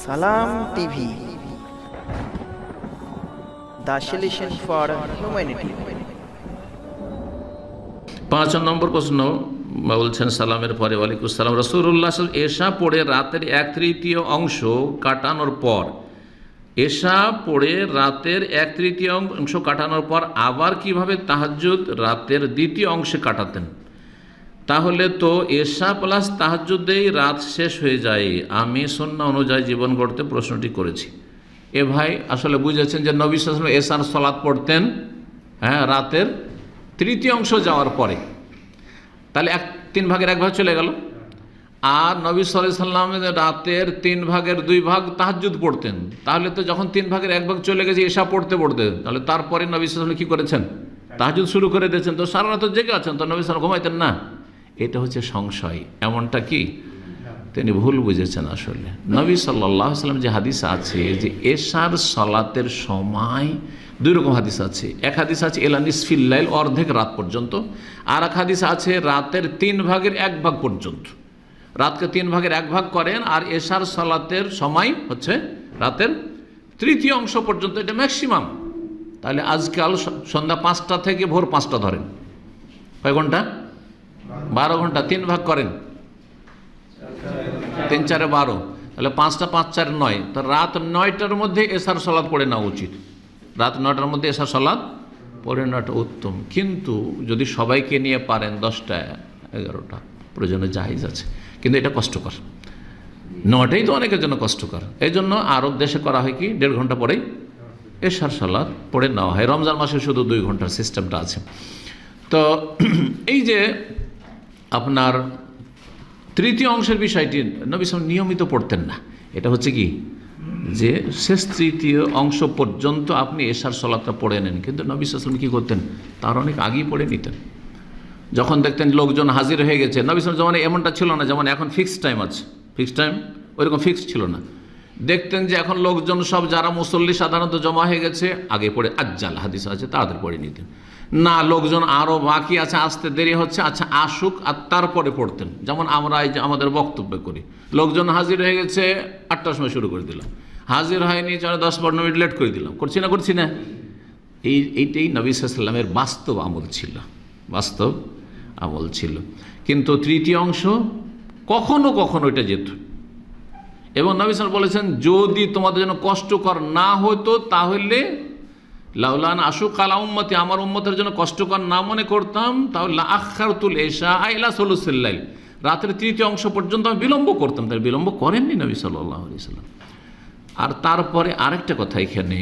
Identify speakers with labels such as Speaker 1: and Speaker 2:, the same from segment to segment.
Speaker 1: সালাম TV, the solution for humanity।
Speaker 2: ৫ নম্বর প্রশ্ন বলছেন সালামের পরে ওয়ালাইকুম সালাম। রাসূলুল্লাহ এশা পড়ে রাতের 1/3 অংশ কাটানোর পর, এশা পড়ে রাতের 1/3 অংশ কাটানোর পর আবার কিভাবে তাহাজ্জুদ রাতের 2য় অংশে কাটাতেন? তাহলে তো এশা প্লাস তাহাজ্জুদেই রাত শেষ হয়ে যায়। আমি সুন্নাহ অনুযায়ী জীবন গড়তে প্রশ্নটি করেছি। এ ভাই আসলে বুঝেছেন যে নবী সাল্লাল্লাহু আলাইহি ওয়াসাল্লাম এশার সালাত পড়তেন রাতের 3য় অংশ যাওয়ার পরে, তাহলে 3 ভাগের 1 ভাগ চলে গেল। আর নবী সাল্লাল্লাহু আলাইহি ওয়াসাল্লাম রাতের 3 ভাগের 2 ভাগ তাহাজ্জুদ পড়তেন, তাহলে তো যখন 3 ভাগের 1 ভাগ চলে গেছে এশা পড়তে পড়তে, তাহলে তারপরে নবী সাল্লাল্লাহু আলাইহি ওয়াসাল্লাম কি করেছেন? তাহাজ্জুদ শুরু করে দিয়েছেন। তো সারা রাত জেগে আছেন, তো নবী সাল্লাল্লাহু আলাইহি ওয়াসাল্লাম ঘুমাইতেন না? এটা হচ্ছে সংশয়। এমনটা কি তিনি ভুল বুঝেছেন। আসলে নবী সাল্লাল্লাহু আলাইহি ওয়াসাল্লাম যে হাদিস আছে যে এশার সালাতের সময় 2 রকম হাদিস আছে। এক হাদিস আছে এলা নিসফিল লাইল, অর্ধেক রাত পর্যন্ত। আর এক হাদিস আছে রাতের 3 ভাগের 1 ভাগ পর্যন্ত। রাতকে 3 ভাগের 1 ভাগ করেন, আর এশার সালাতের সময় হচ্ছে রাতের 3য় অংশ পর্যন্ত, এটা ম্যাক্সিমাম। তাহলে আজকাল সন্ধ্যা 5টা থেকে ভোর 5টা ধরেন, কয় ঘন্টা? 12 ঘন্টা। 3 ভাগ করেন, 3 × 4 = 12, তাহলে 5টা 5 × 4 = 9। তো রাত 9টার মধ্যে এশার সালাত পড়ে নেওয়া উচিত। রাত 9টার মধ্যে এশার সালাত পড়ে নেওয়াটা উত্তম। কিন্তু যদি সবাইকে নিয়ে পারেন 10টা 11টা, প্রয়োজনে জায়েজ আছে, কিন্তু এটা কষ্টকর। 9টাই তো অনেকের জন্য কষ্টকর। এই জন্য আরব দেশে করা হয় কি 1.5 ঘন্টা পরেই এশার সালাত পড়ে নেওয়া হয়। রমজান মাসে শুধু 2 ঘন্টার সিস্টেমটা আছে। তো এই যে আপনার 3য় অংশের বিষয়টি নবী সাল্লাল্লাহু নিয়মিত পড়তেন না। এটা হচ্ছে কি যে শেষ 3য় অংশ পর্যন্ত আপনি এশার সালাতটা পড়ে নেন, কিন্তু নবী সাল্লাল্লাহু আলাইহি ওয়াসাল্লাম কী করতেন? তার অনেক আগেই পড়ে নিতেন। যখন দেখতেন লোকজন হাজির হয়ে গেছে, নবী সাল্লাল্লাহু আলাইহি ওয়াসাল্লাম এমনটা ছিল না যেমন এখন ফিক্সড টাইম আছে, ফিক্সড টাইম ওইরকম ফিক্সড ছিল না। দেখতেন যে এখন লোকজন সব যারা মুসল্লি সাধারণত জমা হয়ে গেছে, আগে পড়ে আজ্জাল হাদিস আছে তাদের পড়ে নিতেন না। লোকজন আরও বাকি আছে, আসতে দেরি হচ্ছে, আচ্ছা আসুক, আর তারপরে পড়তেন। যেমন আমরা এই যে আমাদের বক্তব্য করি, লোকজন হাজির হয়ে গেছে 8টার সময় শুরু করে দিলাম, হাজির হয়নি 10-15 মিনিট লেট করে দিলাম, করছি না। এইটাই নবী সাল্লাল্লাহু আলাইহি ওয়াসাল্লামের বাস্তব আমল ছিল, বাস্তব আমল ছিল। কিন্তু 3য় অংশ কখনো কখনো এটা যেত। এবং নবী সাল্লাল্লাহু আলাইহি ওয়াসাল্লাম বলেছেন, যদি তোমাদের জন্য কষ্টকর না হতো তাহলে লাউলান আশুক আলা উম্মতি, আমার উম্মতের জন্য কষ্টকর না মনে করতাম, তাহলে আখারতুল এশা ইলা সুলুসিল লাইল, রাতের 3য় অংশ পর্যন্ত আমি বিলম্ব করতাম। তাই বিলম্ব করেননি নবী সাল্লাল্লাহু আলাইহি ওয়াসাল্লাম। আর তারপরে আরেকটা কথা এখানে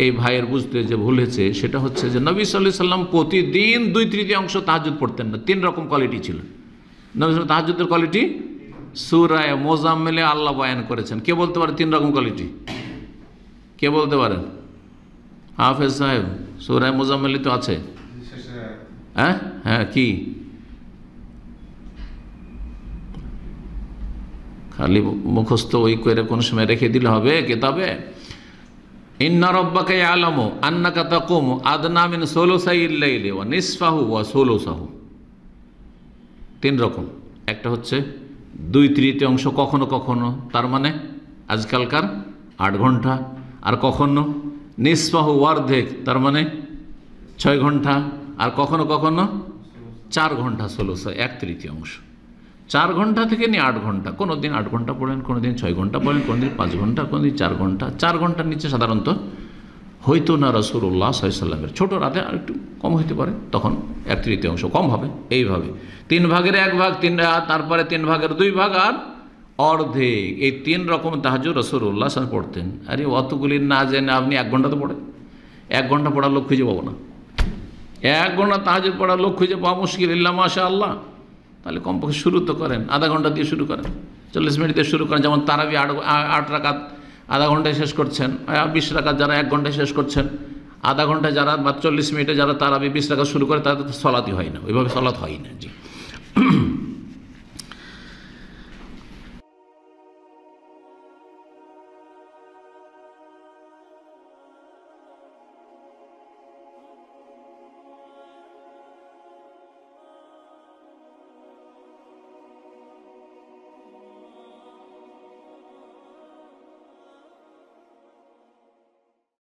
Speaker 2: এই ভাইয়ের বুঝতে যে ভুল হয়েছে, সেটা হচ্ছে যে নবী সাল্লাল্লাহু আলাইহি ওয়াসাল্লাম প্রতিদিন 2/3 অংশ তাহাজ্জুদ পড়তেন না। 3 রকম কোয়ালিটি ছিল নবী সাল্লাল্লাহু তাহাজ্জুদের কোয়ালিটি। সূরা মুজাম্মিলে আল্লাহ বয়ান করেছেন। কে বলতে পারে 3 রকম কোয়ালিটি? কে বলতে পারেন? হাফেজ সাহেব, সূরা মুজাম্মিলে তো আছে। হ্যাঁ কি খালি মুখস্থ ওই করে কোন সময় রেখে দিলে হবে কিতাবে? ইন্না রাব্বাকা ইয়ালামু আন্নাকা তাকুমু আদনা মিন সুলুসাইল লাইলি ওয়া নিসফাহু ওয়া সুলুসাহু। 3 রকম। একটা হচ্ছে 2/3 অংশ কখনো কখনো, তার মানে আজকালকার 8 ঘন্টা। আর কখনো নিসফাহু, অর্ধেক, তার মানে 6 ঘন্টা। আর কখনো কখনো 4 ঘন্টা, সুলুস 1/3 অংশ। 4 ঘন্টা থেকে নিয়ে 8 ঘন্টা। কোনো দিন 8 ঘন্টা পড়েন, কোনো দিন 6 ঘন্টা পড়েন, কোনো দিন 5 ঘন্টা, কোনো দিন 4 ঘন্টা। 4 ঘন্টার নিচে সাধারণত হয়তো না। রাসূলুল্লাহ সাল্লাল্লাহু আলাইহি ওয়াসাল্লামের ছোট রাতে আর একটু কম হতে পারে, তখন 1/3 অংশ কম হবে। এইভাবে 3 ভাগের 1 ভাগ, তারপরে 3 ভাগের 2 ভাগ, আর অর্ধেক। এই 3 রকম তাহাজ্জুদ রাসূলুল্লাহ সাল্লাল্লাহু আলাইহি ওয়াসাল্লাম পড়তেন। আরে অতগুলি না জেনে আপনি 1 ঘন্টা তো পড়েন। 1 ঘন্টা পড়ার লোক খুঁজে পাবো না। 1 ঘন্টা তাহাজ্জুদ পড়ার লোক খুঁজে পাওয়া মুশকিল, ইল্লা মাশাআল্লাহ। তাহলে কমপক্ষে শুরু তো করেন, আধা ঘন্টা দিয়ে শুরু করেন, 40 মিনিট দিয়ে শুরু করেন। যেমন তারাবি 8 রাকাত আধা ঘন্টায় শেষ করছেন, 20 রাকাত যারা 1 ঘন্টায় শেষ করছেন, আধা ঘন্টায় যারা বা 40 মিনিটে যারা তারাবি 20 রাকাত শুরু করে, তাদের তো সলাতই হয় না, ওইভাবে সলাত হয় না। জি।